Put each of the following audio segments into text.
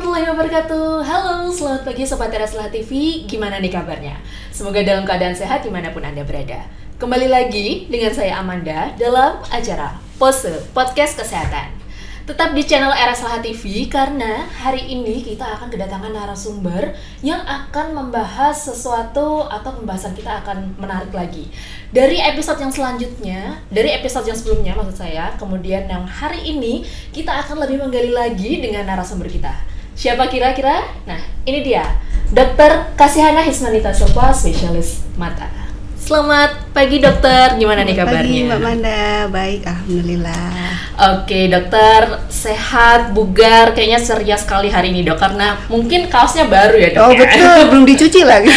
warahmatullahi wabarakatuh. Halo, selamat pagi Sobat Teras TV. Gimana nih kabarnya? Semoga dalam keadaan sehat dimanapun Anda berada. Kembali lagi dengan saya Amanda dalam acara Pose Podcast Kesehatan. Tetap di channel Eras TV karena hari ini kita akan kedatangan narasumber yang akan membahas sesuatu atau pembahasan kita akan menarik lagi. Dari episode yang selanjutnya, dari episode yang sebelumnya maksud saya, kemudian yang hari ini kita akan lebih menggali lagi dengan narasumber kita. Siapa kira-kira? Nah, ini dia, Dr. Kasihana Hismanita Sopa, spesialis mata. Selamat pagi dokter, gimana nih kabarnya? Pagi Mbak Manda, baik alhamdulillah. Oke dokter, sehat, bugar, kayaknya ceria sekali hari ini dok, karena mungkin kaosnya baru ya dok. Oh ya? Betul, belum dicuci lagi.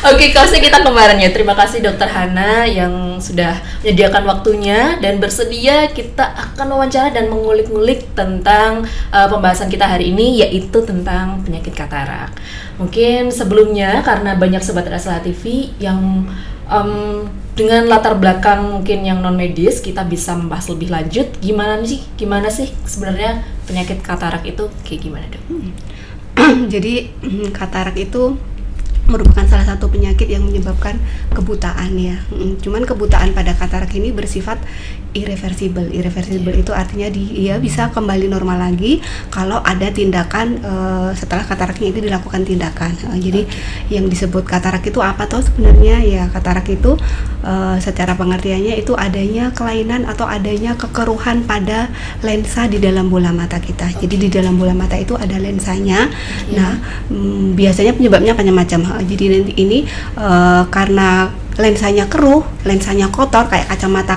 Oke, kaosnya kita kemarin ya. Terima kasih dokter Hana yang sudah menyediakan waktunya dan bersedia kita akan wawancara dan mengulik-ngulik tentang pembahasan kita hari ini, yaitu tentang penyakit katarak. Mungkin sebelumnya karena banyak sobat Raslah TV yang dengan latar belakang mungkin yang non medis, kita bisa membahas lebih lanjut gimana sih sebenarnya penyakit katarak itu kayak gimana dok? Jadi katarak itu merupakan salah satu penyakit yang menyebabkan kebutaan ya. Cuman kebutaan pada katarak ini bersifat irreversible. Irreversible itu artinya dia bisa kembali normal lagi kalau ada tindakan setelah kataraknya itu dilakukan tindakan. Jadi yang disebut katarak itu apa toh sebenarnya? Ya katarak itu secara pengertiannya itu adanya kelainan atau adanya kekeruhan pada lensa di dalam bola mata kita. Jadi di dalam bola mata itu ada lensanya. Nah, biasanya penyebabnya macam-macam. Jadi ini karena lensanya keruh, lensanya kotor, kayak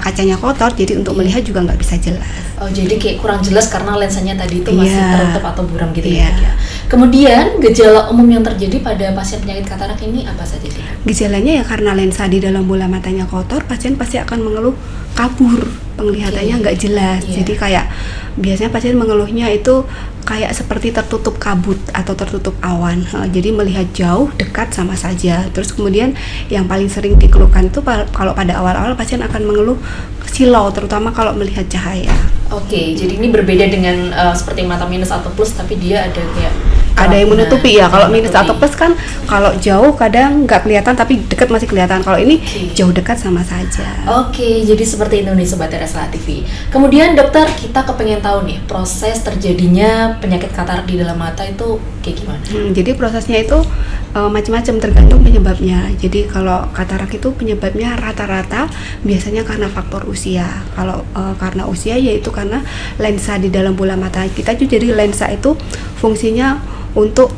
kacanya kotor, jadi untuk melihat juga nggak bisa jelas. Oh, jadi kayak kurang jelas karena lensanya tadi itu masih tertutup atau buram gitu ya. Kemudian gejala umum yang terjadi pada pasien penyakit katarak ini apa saja sih? Gejalanya ya karena lensa di dalam bola matanya kotor, pasien pasti akan mengeluh kabur, penglihatannya nggak jelas. Jadi kayak biasanya pasien mengeluhnya itu kayak seperti tertutup kabut atau tertutup awan. Jadi melihat jauh, dekat sama saja. Terus kemudian yang paling sering dikeluhkan itu kalau pada awal-awal pasien akan mengeluh silau, terutama kalau melihat cahaya. Oke, jadi ini berbeda dengan seperti mata minus atau plus, tapi dia ada kayak ada yang menutupi ya. Kalau minus atau plus kan kalau jauh kadang nggak kelihatan tapi dekat masih kelihatan. Kalau ini jauh dekat sama saja. Oke, jadi seperti itu nih Sobat Raslah TV. Kemudian dokter, kita kepengen tahu nih proses terjadinya penyakit katarak di dalam mata itu kayak gimana? Jadi prosesnya itu macam-macam tergantung penyebabnya. Jadi kalau katarak itu penyebabnya rata-rata biasanya karena faktor usia. Kalau karena usia yaitu karena lensa di dalam bola mata kita itu, jadi lensa itu fungsinya untuk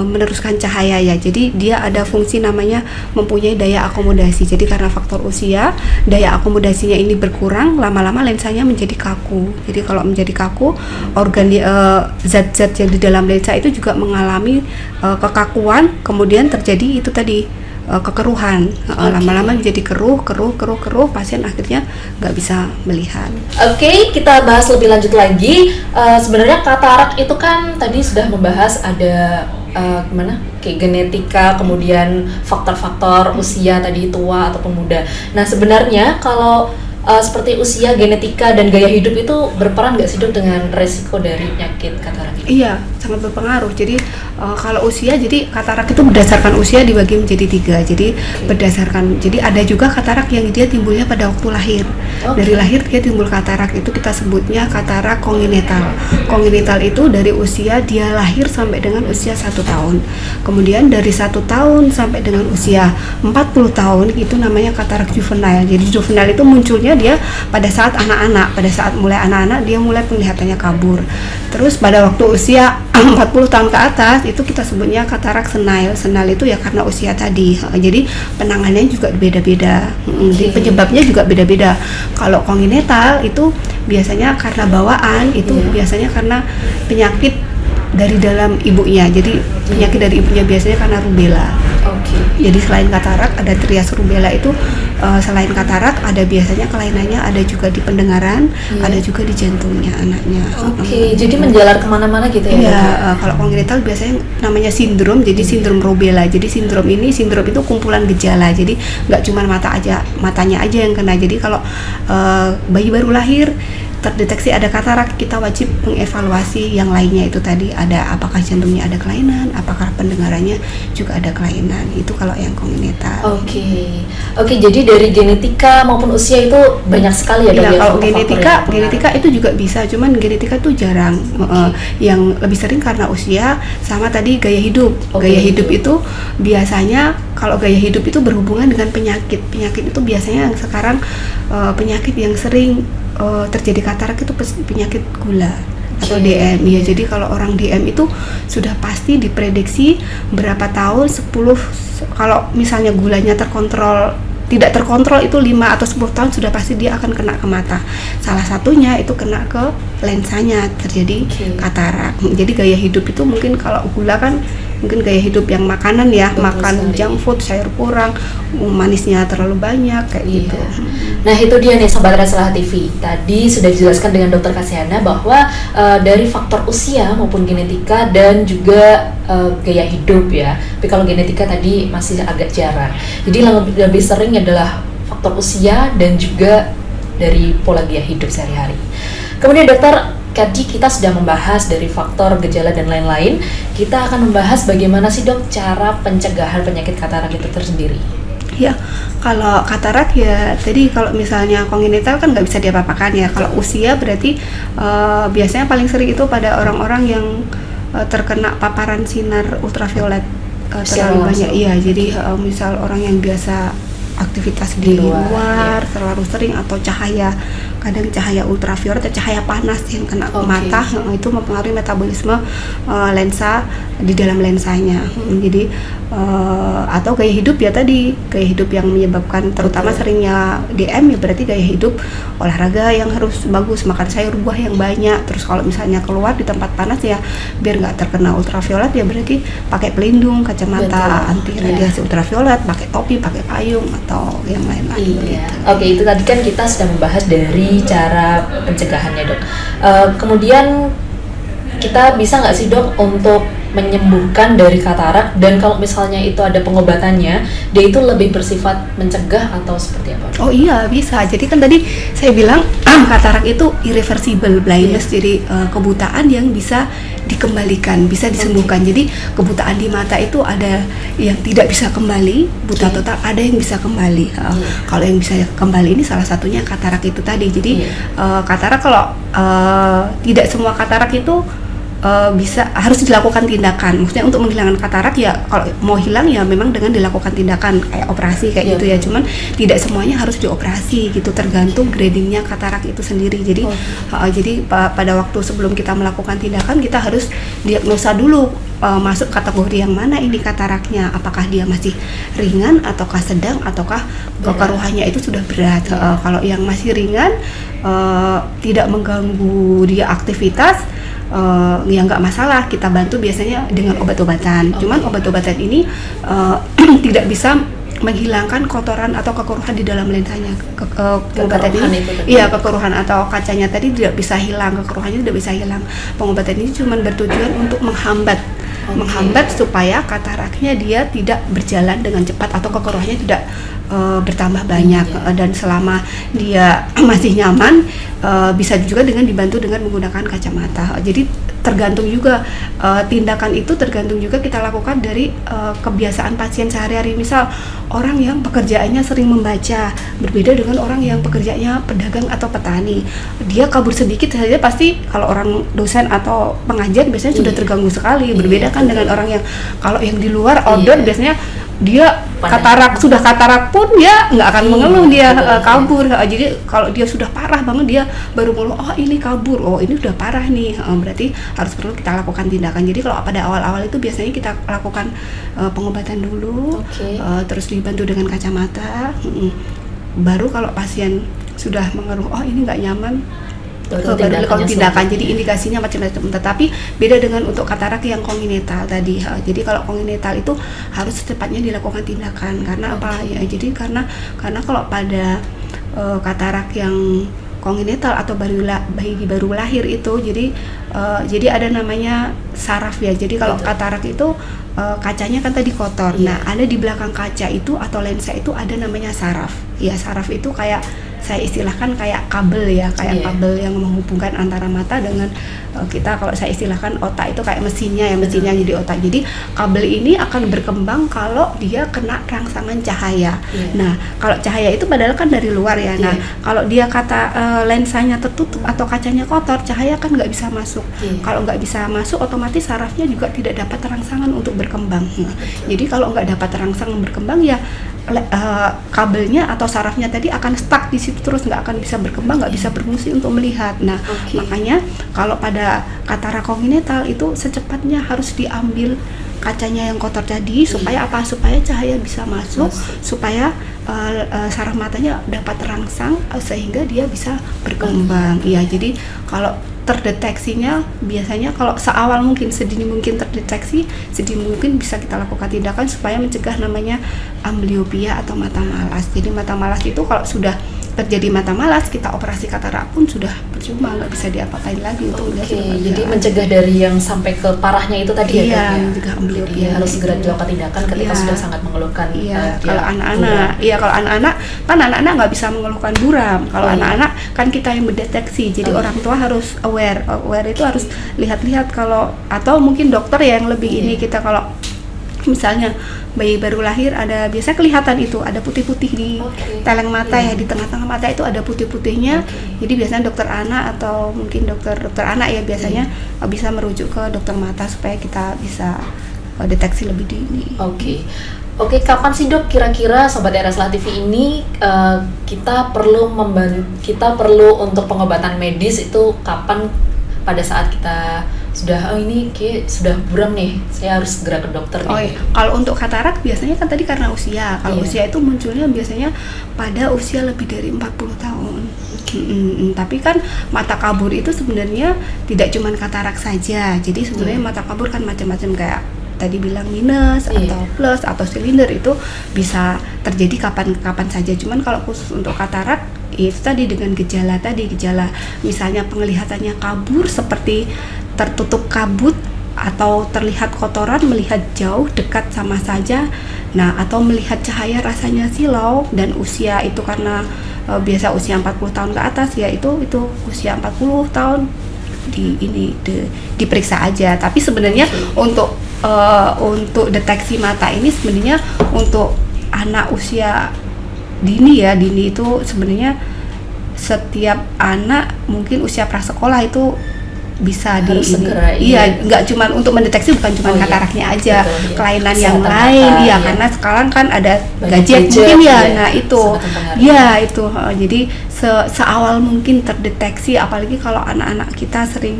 meneruskan cahaya ya. Jadi dia ada fungsi namanya mempunyai daya akomodasi. Jadi karena faktor usia, daya akomodasinya ini berkurang, lama-lama lensanya menjadi kaku. Jadi kalau menjadi kaku, organ zat-zat yang di dalam lensa itu juga mengalami kekakuan, kemudian terjadi itu tadi kekeruhan. Lama-lama menjadi keruh, pasien akhirnya nggak bisa melihat. Oke, kita bahas lebih lanjut lagi. Sebenarnya katarak itu kan tadi sudah membahas ada kayak genetika, kemudian faktor-faktor usia tadi tua atau muda. Nah sebenarnya kalau seperti usia, genetika, dan gaya hidup itu berperan nggak sih dok dengan resiko dari penyakit katarak ini? Iya, sangat berpengaruh. Jadi kalau usia, jadi katarak itu berdasarkan usia dibagi menjadi 3. Jadi berdasarkan, jadi ada juga katarak yang dia timbulnya pada waktu lahir. Dari lahir dia timbul katarak, itu kita sebutnya katarak kongenital. Kongenital itu dari usia dia lahir sampai dengan usia 1 tahun. Kemudian dari 1 tahun sampai dengan usia 40 tahun itu namanya katarak juvenile. Jadi juvenile itu munculnya dia pada saat anak-anak, mulai anak-anak dia mulai penglihatannya kabur. Terus pada waktu usia 40 tahun ke atas itu kita sebutnya katarak senile. Senile itu ya karena usia tadi. Jadi penanganannya juga beda-beda. Penyebabnya juga beda-beda. Kalau kongenital itu biasanya karena bawaan, itu biasanya karena penyakit dari dalam ibunya. Jadi penyakit dari ibunya biasanya karena rubella. Jadi selain katarak ada trias rubella itu, selain katarak ada biasanya kelainannya ada juga di pendengaran, ada juga di jantungnya anaknya. Jadi menjalar kemana-mana gitu ya? Iya, kalau kongenital biasanya namanya sindrom, jadi sindrom rubella. Jadi sindrom itu kumpulan gejala. Jadi nggak cuma matanya aja yang kena. Jadi kalau bayi baru lahir terdeteksi ada katarak, kita wajib mengevaluasi yang lainnya itu tadi, ada apakah jantungnya ada kelainan, apakah pendengarannya juga ada kelainan. Itu kalau yang kongenital. Oke, jadi dari genetika maupun usia itu banyak sekali ya dok. Ya, ya, kalau faktor-faktor genetika itu juga bisa, cuman genetika itu jarang. Yang lebih sering karena usia sama tadi gaya hidup. Gaya hidup itu biasanya, kalau gaya hidup itu berhubungan dengan penyakit. Penyakit itu biasanya yang sekarang penyakit yang sering terjadi katarak itu penyakit gula atau DM ya. Jadi kalau orang DM itu sudah pasti diprediksi berapa tahun, 10, kalau misalnya gulanya tidak terkontrol itu 5 atau 10 tahun sudah pasti dia akan kena ke mata. Salah satunya itu kena ke lensanya, terjadi katarak. Jadi gaya hidup itu mungkin, kalau gula kan mungkin gaya hidup yang makanan ya, makan junk food, sayur kurang, manisnya terlalu banyak kayak gitu. Nah itu dia nih Sobat Raslah TV, tadi sudah dijelaskan dengan Dokter Kasiana bahwa dari faktor usia maupun genetika dan juga gaya hidup ya. Tapi kalau genetika tadi masih agak jarang. Jadi lebih sering adalah faktor usia dan juga dari pola gaya hidup sehari-hari. Kemudian dokter, tadi kita sudah membahas dari faktor, gejala dan lain-lain. Kita akan membahas bagaimana sih dok cara pencegahan penyakit katarak itu tersendiri. Ya, kalau katarak ya tadi, kalau misalnya kongenital kan nggak bisa diapa-apakan ya. Kalau usia berarti biasanya paling sering itu pada orang-orang yang terkena paparan sinar ultraviolet terlalu banyak. Iya, jadi misal orang yang biasa aktivitas di luar terlalu sering, atau kadang cahaya ultraviolet atau cahaya panas yang kena ke mata, itu mempengaruhi metabolisme lensa di dalam lensanya. Jadi atau gaya hidup ya tadi, gaya hidup yang menyebabkan terutama seringnya DM ya, berarti gaya hidup olahraga yang harus bagus, makan sayur buah yang banyak. Terus kalau misalnya keluar di tempat panas ya biar nggak terkena ultraviolet ya berarti pakai pelindung, kacamata anti radiasi ultraviolet, pakai topi, pakai payung atau yang lain-lain. Oke, itu tadi kan kita sudah membahas dari cara pencegahannya dok. Kemudian kita bisa nggak sih dok untuk menyembuhkan dari katarak, dan kalau misalnya itu ada pengobatannya, dia itu lebih bersifat mencegah atau seperti apa? Oh iya, bisa. Jadi kan tadi saya bilang katarak itu irreversible blindness, jadi kebutaan yang bisa dikembalikan, bisa disembuhkan. Jadi kebutaan di mata itu ada yang tidak bisa kembali, buta total, ada yang bisa kembali. Kalau yang bisa kembali ini salah satunya katarak itu tadi. Jadi katarak, kalau tidak semua katarak itu harus dilakukan tindakan. Maksudnya untuk menghilangkan katarak ya, kalau mau hilang ya memang dengan dilakukan tindakan kayak operasi kayak gitu ya. Cuman tidak semuanya harus dioperasi gitu, tergantung gradingnya katarak itu sendiri. Jadi pada waktu sebelum kita melakukan tindakan, kita harus diagnosa dulu masuk kategori yang mana ini kataraknya, apakah dia masih ringan ataukah sedang ataukah kekeruhannya itu sudah berat. Kalau yang masih ringan, tidak mengganggu dia aktivitas, ya nggak masalah, kita bantu biasanya dengan obat-obatan. Cuman obat-obatan ini tidak bisa menghilangkan kotoran atau kekeruhan di dalam lensanya. Pengobatan ini, iya, kekeruhan atau kacanya tadi tidak bisa hilang, kekeruhannya tidak bisa hilang. Pengobatan ini cuma bertujuan untuk menghambat supaya kataraknya dia tidak berjalan dengan cepat atau kekeruhannya tidak bertambah banyak. Dan selama dia masih nyaman, bisa juga dengan dibantu dengan menggunakan kacamata. Jadi tergantung juga tindakan itu tergantung juga kita lakukan dari kebiasaan pasien sehari-hari. Misal orang yang pekerjaannya sering membaca berbeda dengan orang yang pekerjaannya pedagang atau petani, dia kabur sedikit saja pasti, kalau orang dosen atau pengajar biasanya sudah terganggu sekali. Berbeda kan dengan orang yang, kalau yang di luar outdoor biasanya dia sudah katarak pun dia nggak akan mengeluh, dia kabur. Jadi kalau dia sudah parah banget dia baru mengeluh, oh ini kabur, oh ini udah parah nih, berarti harus perlu kita lakukan tindakan. Jadi kalau pada awal-awal itu biasanya kita lakukan pengobatan dulu, terus dibantu dengan kacamata, baru kalau pasien sudah mengeluh, oh ini nggak nyaman, baru dilakukan tindakan. Jadi indikasinya macam-macam. Tetapi beda dengan untuk katarak yang kongenital tadi. Jadi kalau kongenital itu harus secepatnya dilakukan tindakan. Karena apa ya? Jadi karena kalau pada katarak yang kongenital atau bayi baru lahir itu, jadi ada namanya saraf ya. Jadi kalau katarak itu kacanya kan tadi kotor. Nah, ada di belakang kaca itu atau lensa itu ada namanya saraf. Ya, saraf itu kayak saya istilahkan kayak kabel ya, kayak kabel yang menghubungkan antara mata dengan kita, kalau saya istilahkan otak itu kayak mesinnya ya, mesinnya jadi otak. Jadi kabel ini akan berkembang kalau dia kena rangsangan cahaya. Nah, kalau cahaya itu padahal kan dari luar ya. Nah, kalau dia lensanya tertutup atau kacanya kotor, cahaya kan nggak bisa masuk. Kalau nggak bisa masuk, otomatis sarafnya juga tidak dapat rangsangan untuk berkembang. Nah, jadi kalau nggak dapat rangsangan berkembang ya kabelnya atau sarafnya tadi akan stuck di situ terus, nggak akan bisa berkembang, nggak bisa berfungsi untuk melihat. Nah, makanya kalau pada katarak kongenital itu secepatnya harus diambil kacanya yang kotor tadi supaya apa? Supaya cahaya bisa masuk, supaya saraf matanya dapat rangsang sehingga dia bisa berkembang. Iya, jadi kalau terdeteksinya biasanya kalau seawal mungkin, sedini mungkin terdeteksi, sedini mungkin bisa kita lakukan tindakan supaya mencegah namanya amblyopia atau mata malas. Jadi mata malas itu kalau sudah terjadi mata malas, kita operasi katarak pun sudah percuma, nggak bisa diapa-apain lagi untuk melihat. Jadi mencegah dari yang sampai ke parahnya itu tadi ya? Iya, mencegah amblyopia. Harus segera dilakukan tindakan ketika sudah sangat mengeluhkan. Kalau anak-anak, kan anak-anak nggak bisa mengeluhkan buram. Kalau anak-anak kan kita yang mendeteksi, jadi orang tua harus aware itu harus lihat-lihat. Kalau atau mungkin dokter yang lebih ini, kita kalau misalnya bayi baru lahir ada biasa kelihatan itu ada putih-putih di teleng mata ya, di tengah-tengah mata itu ada putih-putihnya. Jadi biasanya dokter anak atau mungkin dokter anak ya biasanya bisa merujuk ke dokter mata supaya kita bisa deteksi lebih dini. Oke, kapan sih dok kira-kira Sobat Era Selah TV ini kita perlu untuk pengobatan medis itu kapan? Pada saat kita sudah ini kayak sudah buram nih, saya harus segera ke dokter nih. Kalau untuk katarak biasanya kan tadi karena usia. Kalau usia itu munculnya biasanya pada usia lebih dari 40 tahun. Tapi kan mata kabur itu sebenarnya tidak cuma katarak saja. Jadi sebenarnya mata kabur kan macam-macam, kayak tadi bilang minus atau plus atau silinder, itu bisa terjadi kapan saja. Cuman kalau khusus untuk katarak itu tadi dengan gejala misalnya penglihatannya kabur seperti tertutup kabut, atau terlihat kotoran, melihat jauh, dekat sama saja. Nah, atau melihat cahaya rasanya silau, dan usia itu karena biasa usia 40 tahun ke atas ya, itu usia 40 tahun diperiksa aja. Tapi sebenarnya untuk deteksi mata ini sebenarnya untuk anak usia dini itu sebenarnya setiap anak mungkin usia prasekolah itu bisa nggak cuma untuk mendeteksi, bukan cuma kataraknya aja, kelainan yang lain karena sekarang kan ada gadget mungkin nah itu jadi seawal mungkin terdeteksi, apalagi kalau anak-anak kita sering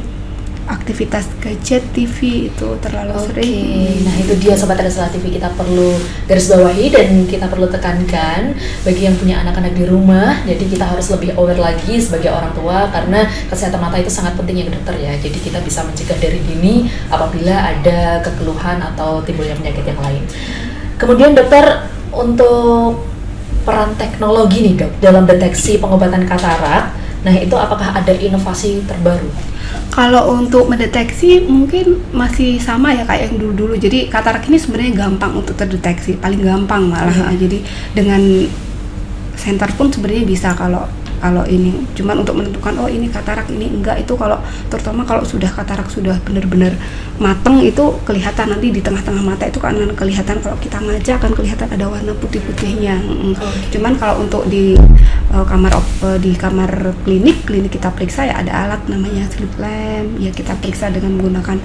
aktivitas gadget, TV itu terlalu sering. Nah itu dia Sobat Era Selah TV, kita perlu garis bawahi dan kita perlu tekankan bagi yang punya anak-anak di rumah. Jadi kita harus lebih aware lagi sebagai orang tua, karena kesehatan mata itu sangat penting ya dokter ya. Jadi kita bisa mencegah dari dini apabila ada kekeluhan atau timbulnya penyakit yang lain. Kemudian dokter, untuk peran teknologi nih dok dalam deteksi pengobatan katarak, nah itu apakah ada inovasi terbaru? Kalau untuk mendeteksi mungkin masih sama ya kayak yang dulu-dulu. Jadi katarak ini sebenarnya gampang untuk terdeteksi, paling gampang malah. Jadi dengan senter pun sebenarnya bisa kalau ini. Cuman untuk menentukan ini katarak, ini enggak, itu kalau terutama kalau sudah katarak sudah benar-benar mateng, itu kelihatan nanti di tengah-tengah mata itu kan kelihatan, kalau kita ngaca akan kelihatan ada warna putih-putihnya. Cuman kalau untuk di kamar klinik kita periksa ya, ada alat namanya slit lamp ya, kita periksa dengan menggunakan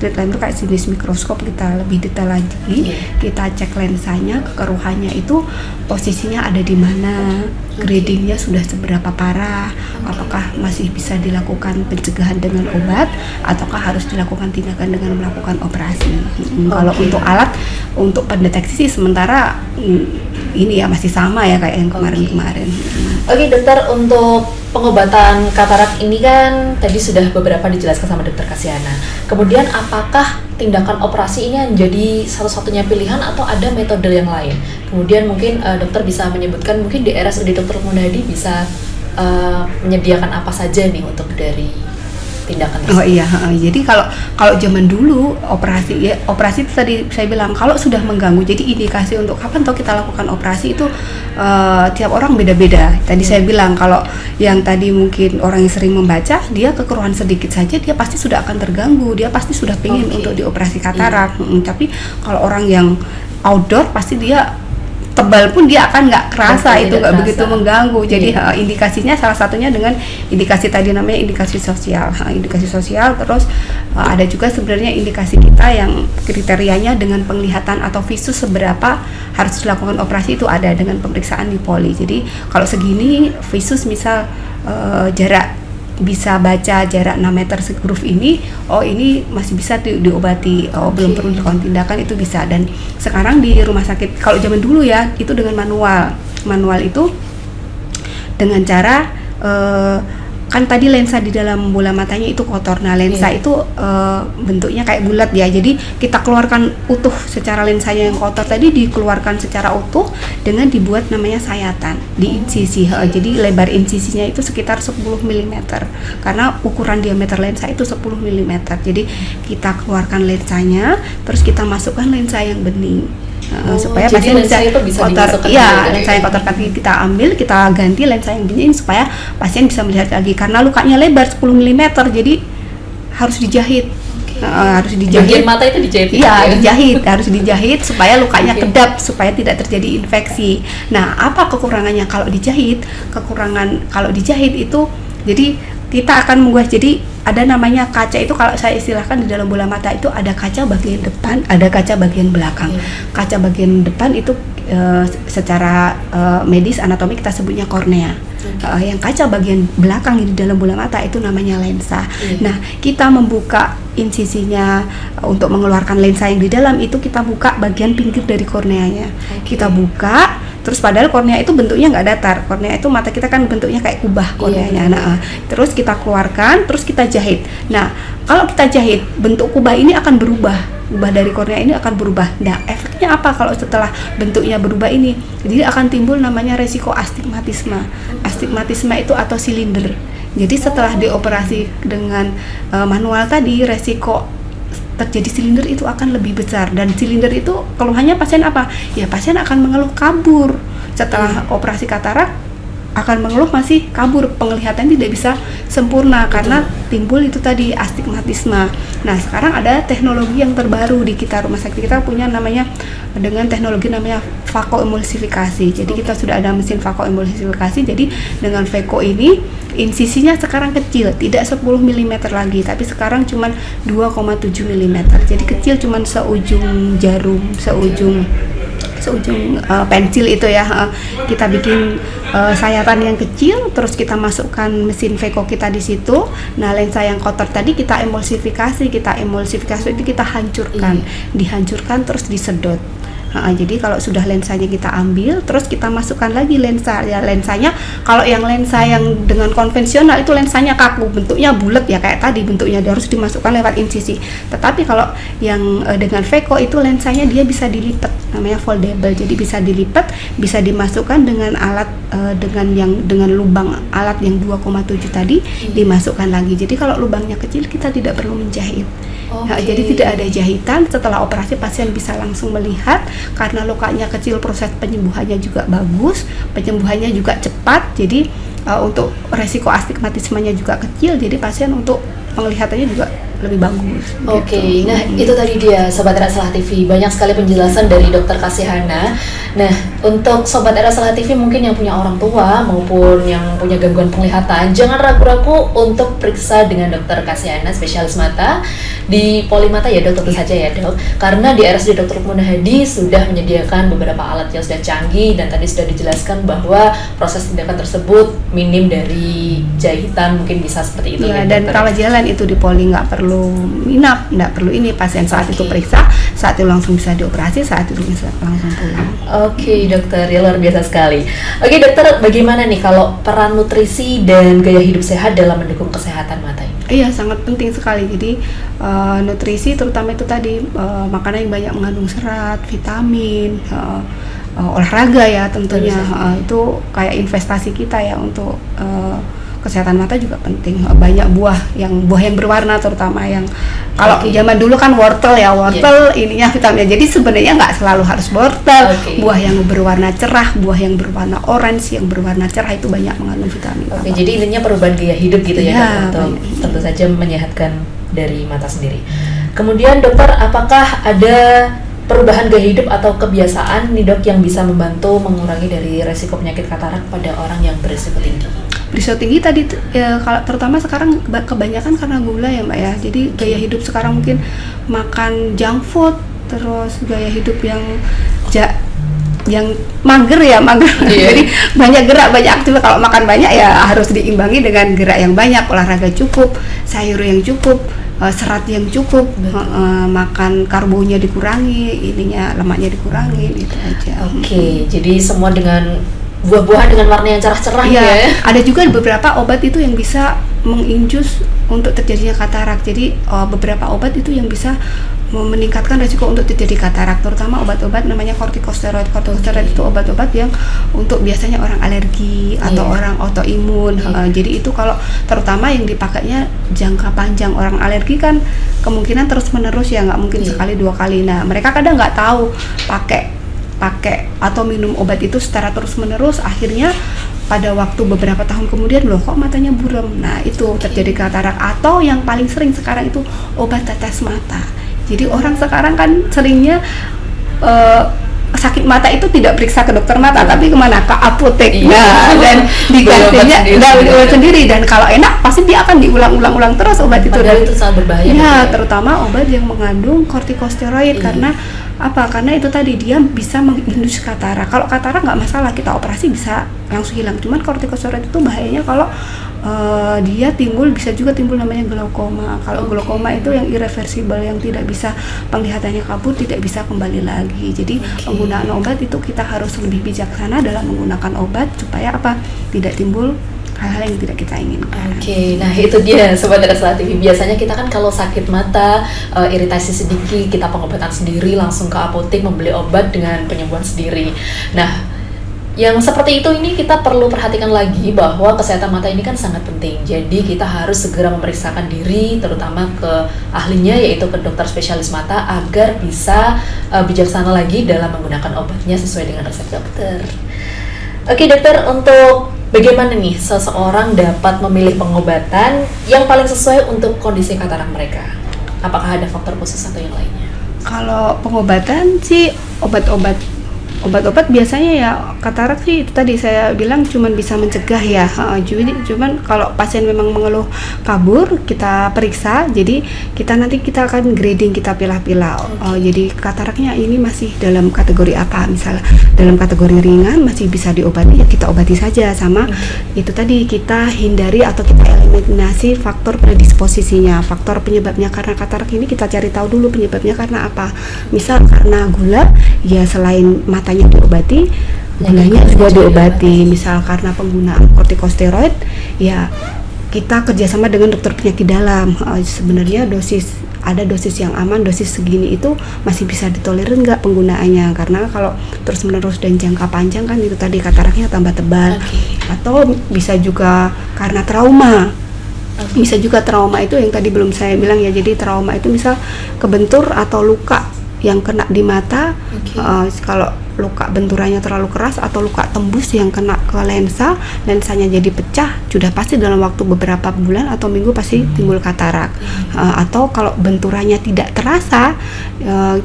slit lamp itu kayak jenis mikroskop, kita lebih detail lagi, kita cek lensanya, kekeruhannya itu posisinya ada di mana, gradingnya sudah seberapa parah, apakah masih bisa dilakukan pencegahan dengan obat ataukah harus dilakukan tindakan dengan melakukan operasi. Kalau untuk alat untuk pendeteksi sih sementara ini ya masih sama ya kayak yang kemarin-kemarin. Oke dokter, untuk pengobatan katarak ini kan tadi sudah beberapa dijelaskan sama dokter Kasiana. Kemudian apakah tindakan operasi ini menjadi satu-satunya pilihan atau ada metode yang lain? Kemudian mungkin dokter bisa menyebutkan, mungkin di RSUD Dr. Munadi bisa menyediakan apa saja nih untuk dari tindakan Oh tersebut? iya, jadi kalau zaman dulu operasi itu tadi saya bilang kalau sudah mengganggu, jadi indikasi untuk kapan toh kita lakukan operasi itu tiap orang beda-beda. Tadi saya bilang kalau yang tadi mungkin orang yang sering membaca, dia kekeruhan sedikit saja dia pasti sudah akan terganggu, dia pasti sudah pengen untuk dioperasi katarak. Tapi kalau orang yang outdoor pasti dia tebal pun dia akan nggak kerasa, itu nggak begitu mengganggu. Jadi indikasinya salah satunya dengan indikasi tadi namanya indikasi sosial. Indikasi sosial terus ada juga sebenarnya indikasi kita yang kriterianya dengan penglihatan atau visus seberapa harus dilakukan operasi itu ada dengan pemeriksaan di poli. Jadi kalau segini visus misal jarak bisa baca jarak 6 meter huruf ini, ini masih bisa diobati, belum perlu dilakukan tindakan, itu bisa. Dan sekarang di rumah sakit, kalau zaman dulu ya itu dengan manual itu dengan cara kan tadi lensa di dalam bola matanya itu kotor. Nah lensa itu bentuknya kayak bulat ya, jadi kita keluarkan utuh secara lensanya yang kotor tadi dikeluarkan secara utuh dengan dibuat namanya sayatan di insisi. Jadi lebar insisinya itu sekitar 10 mm karena ukuran diameter lensa itu 10 mm. Jadi kita keluarkan lensanya, terus kita masukkan lensa yang bening. Supaya pasien bisa kotor, lensa yang kotor kita ambil, kita ganti lensa yang bening supaya pasien bisa melihat lagi, karena lukanya lebar 10 mm jadi harus dijahit. Harus dijahit. Bagian mata itu dijahit? Iya, dijahit, harus dijahit supaya lukanya kedap, supaya tidak terjadi infeksi. Nah, apa kekurangannya kalau dijahit? Kekurangan kalau dijahit itu, jadi kita akan membuat, jadi ada namanya kaca itu, kalau saya istilahkan di dalam bola mata itu ada kaca bagian depan, ada kaca bagian belakang. Kaca bagian depan itu secara medis anatomi kita sebutnya kornea. Yang kaca bagian belakang di dalam bola mata itu namanya lensa. Nah, kita membuka insisinya untuk mengeluarkan lensa yang di dalam itu, kita buka bagian pinggir dari korneanya. Kita buka, terus padahal kornea itu bentuknya nggak datar. Kornea itu mata kita kan bentuknya kayak kubah korneanya. Terus kita keluarkan, terus kita jahit. Nah, kalau kita jahit, bentuk kubah ini akan berubah. Kubah dari kornea ini akan berubah. Nah, efeknya apa kalau setelah bentuknya berubah ini? Jadi akan timbul namanya resiko astigmatisme. Astigmatisme itu atau silinder. Jadi setelah dioperasi dengan manual tadi, resiko terjadi silinder itu akan lebih besar. Dan silinder itu keluhannya pasien apa? Ya pasien akan mengeluh kabur. Setelah operasi katarak akan mengeluh masih kabur, penglihatan tidak bisa sempurna karena timbul itu tadi astigmatisme. Nah, sekarang ada teknologi yang terbaru di kita, rumah sakit kita punya namanya dengan teknologi namanya vakoemulsifikasi. Jadi kita sudah ada mesin vakoemulsifikasi. Jadi dengan Veko ini insisinya sekarang kecil, tidak 10 mm lagi, tapi sekarang cuma 2,7 mm. Jadi kecil, cuma seujung jarum, seujung pensil itu ya. Kita bikin sayatan yang kecil, terus kita masukkan mesin Veko kita di situ. Nah, lensa yang kotor tadi kita emulsifikasi itu kita hancurkan, dihancurkan terus disedot. Jadi kalau sudah lensanya kita ambil, terus kita masukkan lagi lensa. Ya, lensanya kalau yang lensa yang dengan konvensional itu lensanya kaku, bentuknya bulat ya kayak tadi bentuknya, dia harus dimasukkan lewat insisi. Tetapi kalau yang dengan Veko itu lensanya dia bisa dilipat, namanya foldable. Jadi bisa dilipat, bisa dimasukkan dengan alat dengan lubang alat yang 2,7 tadi dimasukkan lagi. Jadi kalau lubangnya kecil kita tidak perlu menjahit. Jadi tidak ada jahitan. Setelah operasi pasien bisa langsung melihat, karena lukanya kecil, proses penyembuhannya juga bagus, penyembuhannya juga cepat. Jadi untuk resiko astigmatismenya juga kecil, jadi pasien untuk penglihatannya juga lebih bagus. Gitu. Nah itu tadi dia Sobat Era Salah TV, banyak sekali penjelasan dari Dokter Kasihana. Nah, untuk Sobat Era Salah TV mungkin yang punya orang tua maupun yang punya gangguan penglihatan, jangan ragu-ragu untuk periksa dengan Dokter Kasihana, spesialis mata di Polimata ya Dok, tentu saja ya Dok. Karena di RSUD Dr. Lukmana Hadi sudah menyediakan beberapa alat yang sudah canggih, dan tadi sudah dijelaskan bahwa proses tindakan tersebut minim dari jahitan, mungkin bisa seperti itu ya. Dan rawat jalan itu di Poli nggak perlu inap, nggak perlu ini, pasien saat itu periksa, saat itu langsung bisa dioperasi, saat itu bisa langsung pulang. Oke dokter, ya luar biasa sekali. Oke dokter, bagaimana nih kalau peran nutrisi dan gaya hidup sehat dalam mendukung kesehatan mata ini? Iya, sangat penting sekali. Jadi nutrisi terutama itu tadi makanan yang banyak mengandung serat, vitamin, olahraga ya tentunya, itu kayak investasi kita ya untuk kesehatan mata juga penting. Banyak buah yang berwarna, terutama yang kalau zaman dulu kan wortel ininya vitamin. Jadi sebenarnya nggak selalu harus wortel. Buah yang berwarna cerah, buah yang berwarna orange, yang berwarna cerah itu banyak mengandung vitamin. Jadi intinya perubahan gaya hidup gitu ya, Dok, untuk tentu saja menyehatkan dari mata sendiri. Kemudian dokter, apakah ada perubahan gaya hidup atau kebiasaan nih Dok yang bisa membantu mengurangi dari resiko penyakit katarak pada orang yang berisiko tinggi? Berisiko tinggi tadi ya, kalau terutama sekarang kebanyakan karena gula ya Mbak ya. Jadi gaya hidup sekarang mungkin makan junk food, terus gaya hidup yang mager. Jadi banyak gerak, banyak aktivitas. Kalau makan banyak ya harus diimbangi dengan gerak yang banyak, olahraga cukup, sayur yang cukup, serat yang cukup, makan karbonya dikurangi, lemaknya dikurangi, gitu aja. Jadi semua dengan buah-buahan dengan warna yang cerah-cerah ya. Ada juga beberapa obat itu yang bisa menginjus untuk terjadinya katarak. Jadi beberapa obat itu yang bisa meningkatkan resiko untuk terjadi katarak, terutama obat-obat namanya kortikosteroid. Kortikosteroid itu obat-obat yang untuk biasanya orang alergi atau orang autoimun. Jadi itu kalau terutama yang dipakainya jangka panjang. Orang alergi kan kemungkinan terus-menerus ya, nggak mungkin sekali 2 kali. Nah, mereka kadang nggak tahu pakai atau minum obat itu secara terus-menerus, akhirnya pada waktu beberapa tahun kemudian loh kok matanya buram. Nah, itu terjadi katarak. Atau yang paling sering sekarang itu obat tetes mata. Jadi orang sekarang kan seringnya sakit mata itu tidak periksa ke dokter mata, tapi kemana? Ke apotek. Dan dikasihnya obat sendiri. Dan kalau enak pasti dia akan diulang-ulang terus obat itu. Padahal itu sangat berbahaya. Terutama obat yang mengandung kortikosteroid. Karena apa? Karena itu tadi dia bisa mengindus katarak. Kalau katarak nggak masalah, kita operasi bisa langsung hilang. Cuman kortikosteroid itu bahayanya kalau dia bisa juga timbul namanya glaukoma. Kalau glaukoma itu yang irreversible, yang tidak bisa penglihatannya kabur, tidak bisa kembali lagi. Jadi penggunaan obat itu kita harus lebih bijaksana dalam menggunakan obat supaya apa? Tidak timbul hal-hal yang tidak kita inginkan. Nah itu dia Sobat Resla TV. Biasanya kita kan kalau sakit mata, iritasi sedikit, kita pengobatan sendiri, langsung ke apotek membeli obat dengan penyembuhan sendiri. Nah, yang seperti itu ini kita perlu perhatikan lagi bahwa kesehatan mata ini kan sangat penting. Jadi kita harus segera memeriksakan diri, terutama ke ahlinya yaitu ke dokter spesialis mata, agar bisa bijaksana lagi dalam menggunakan obatnya sesuai dengan resep dokter. Dokter, untuk bagaimana nih seseorang dapat memilih pengobatan yang paling sesuai untuk kondisi katarak mereka? Apakah ada faktor khusus atau yang lainnya? Kalau pengobatan sih obat-obat biasanya ya katarak sih itu tadi saya bilang cuman bisa mencegah ya. Cuman kalau pasien memang mengeluh kabur, kita periksa. Jadi kita akan grading, kita pilah-pilah. Jadi kataraknya ini masih dalam kategori apa? Misalnya dalam kategori ringan masih bisa diobati, ya kita obati saja. Sama itu tadi, kita hindari atau kita eliminasi faktor predisposisinya, faktor penyebabnya. Karena katarak ini kita cari tahu dulu penyebabnya karena apa. Misal karena gula, ya selain matanya diobati, gulanya juga diobati. Misal karena penggunaan kortikosteroid, ya kita kerjasama dengan dokter penyakit dalam. Sebenarnya ada dosis yang aman, dosis segini itu masih bisa ditolerir nggak penggunaannya, karena kalau terus menerus dan jangka panjang kan itu tadi kataraknya tambah tebal. Atau bisa juga karena trauma. Bisa juga trauma itu yang tadi belum saya bilang ya. Jadi trauma itu misal kebentur atau luka yang kena di mata. Kalau luka benturannya terlalu keras atau luka tembus yang kena ke lensanya jadi pecah, sudah pasti dalam waktu beberapa bulan atau minggu pasti timbul katarak. Atau kalau benturannya tidak terasa,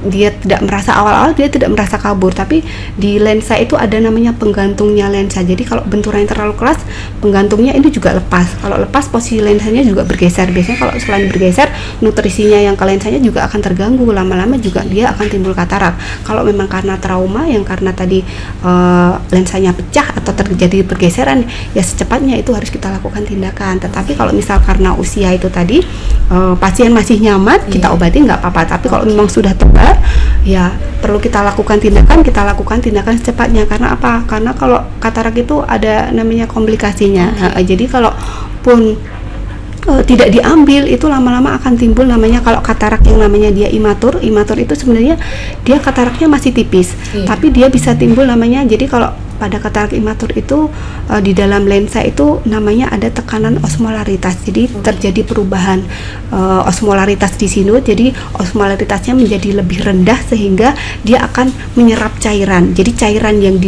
dia tidak merasa awal-awal, dia tidak merasa kabur, tapi di lensa itu ada namanya penggantungnya lensa. Jadi kalau benturannya terlalu keras, penggantungnya itu juga lepas. Kalau lepas, posisi lensanya juga bergeser. Biasanya kalau selain bergeser, nutrisinya yang ke lensanya juga akan terganggu. Lama-lama juga dia akan timbul katarak. Kalau memang karena trauma, yang karena tadi lensanya pecah atau terjadi pergeseran, ya secepatnya itu harus kita lakukan tindakan. Tetapi kalau misal karena usia itu tadi, pasien masih nyaman, kita obati nggak apa-apa. Tapi kalau memang sudah tebal, ya perlu kita lakukan tindakan secepatnya. Karena apa? Karena kalau katarak itu ada namanya komplikasinya. Jadi kalau pun tidak diambil, itu lama-lama akan timbul namanya, kalau katarak yang namanya dia imatur itu sebenarnya dia kataraknya masih tipis, tapi dia bisa timbul namanya. Jadi kalau pada katarak imatur itu di dalam lensa itu namanya ada tekanan osmolaritas. Jadi terjadi perubahan osmolaritas di sini. Jadi osmolaritasnya menjadi lebih rendah sehingga dia akan menyerap cairan. Jadi cairan yang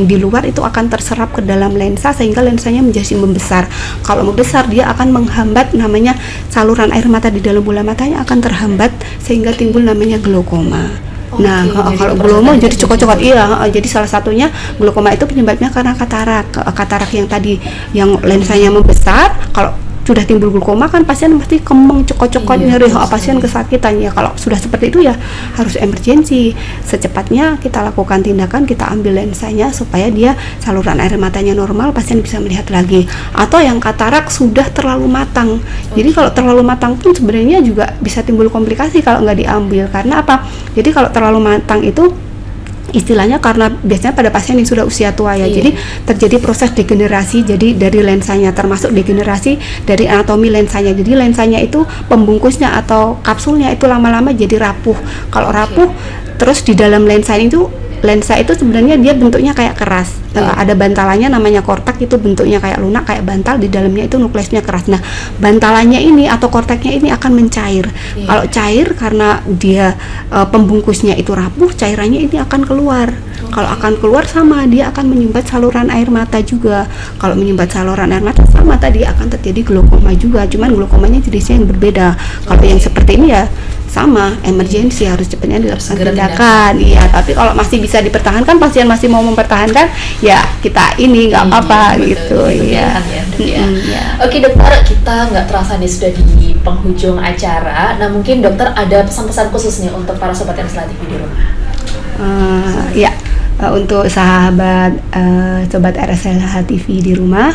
di luar itu akan terserap ke dalam lensa sehingga lensanya menjadi membesar. Kalau membesar dia akan menghambat namanya saluran air mata di dalam bola matanya akan terhambat sehingga timbul namanya glaukoma. Nah, kalau glaukoma jadi cokot-cokot, iya. Jadi salah satunya glaukoma itu penyebabnya karena katarak yang tadi yang lensanya membesar. Kalau sudah timbul glaukoma kan pasien pasti kemeng, cokot-cokot, nyeri, pasien kesakitan. Ya kalau sudah seperti itu ya harus emergensi. Secepatnya kita lakukan tindakan, kita ambil lensanya supaya dia saluran air matanya normal, pasien bisa melihat lagi. Atau yang katarak sudah terlalu matang. Jadi kalau terlalu matang pun sebenarnya juga bisa timbul komplikasi kalau nggak diambil. Karena apa? Jadi kalau terlalu matang itu istilahnya karena biasanya pada pasien yang sudah usia tua ya, jadi terjadi proses degenerasi jadi dari lensanya, termasuk degenerasi dari anatomi lensanya. Jadi lensanya itu pembungkusnya atau kapsulnya itu lama-lama jadi rapuh. Kalau rapuh terus di dalam lensa itu sebenarnya dia bentuknya kayak keras. Ada bantalannya namanya kortek, itu bentuknya kayak lunak, kayak bantal, di dalamnya itu nukleusnya keras. Nah, bantalannya ini atau korteknya ini akan mencair. Kalau cair karena dia pembungkusnya itu rapuh, cairannya ini akan keluar. Kalau akan keluar sama dia akan menyumbat saluran air mata juga. Kalau menyumbat saluran air mata sama tadi akan terjadi glaukoma juga. Cuman glaukomanya jenisnya yang berbeda. Kalau yang seperti ini ya sama, emergensi, harus cepatnya dilakukan tindakan. Iya, tapi kalau masih bisa dipertahankan, pasien masih mau mempertahankan, ya kita ini nggak apa-apa gitu. Iya. Oke dokter, kita nggak terasa nih sudah di penghujung acara. Nah mungkin dokter ada pesan-pesan khusus nih untuk para sobat RSLA TV di rumah. Untuk sobat RSLA TV di rumah,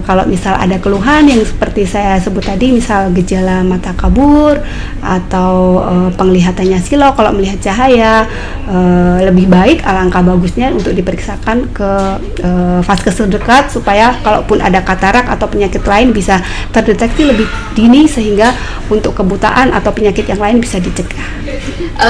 kalau misal ada keluhan yang seperti saya sebut tadi, misal gejala mata kabur atau penglihatannya silau kalau melihat cahaya, lebih baik alangkah bagusnya untuk diperiksakan ke vaskes terdekat supaya kalaupun ada katarak atau penyakit lain bisa terdeteksi lebih dini sehingga untuk kebutaan atau penyakit yang lain bisa dicegah.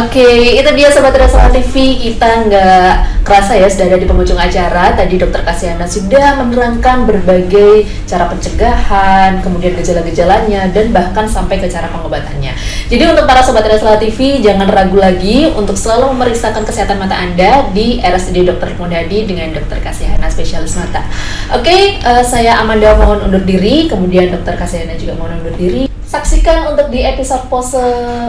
Oke, itu dia sobat RSLA TV, kita nggak kerasa ya sudah ada di penghujung acara. Tadi Dokter Kasiana sudah menerangkan berbagai cara pencegahan, kemudian gejala-gejalanya, dan bahkan sampai ke cara pengobatannya. Jadi untuk para sobat RSLA TV, jangan ragu lagi untuk selalu memeriksakan kesehatan mata Anda di RSUD Dr. Mundadi dengan Dokter Kasiana spesialis mata. Oke, saya Amanda mohon undur diri, kemudian Dokter Kasiana juga mohon undur diri. Saksikan untuk di episode pose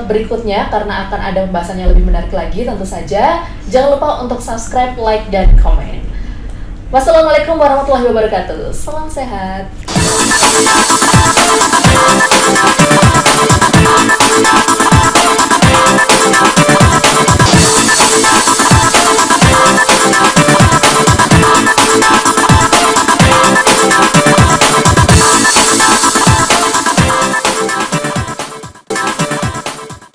berikutnya karena akan ada pembahasan yang lebih menarik lagi tentu saja. Jangan lupa untuk subscribe, like, dan komen. Wassalamualaikum warahmatullahi wabarakatuh. Salam sehat.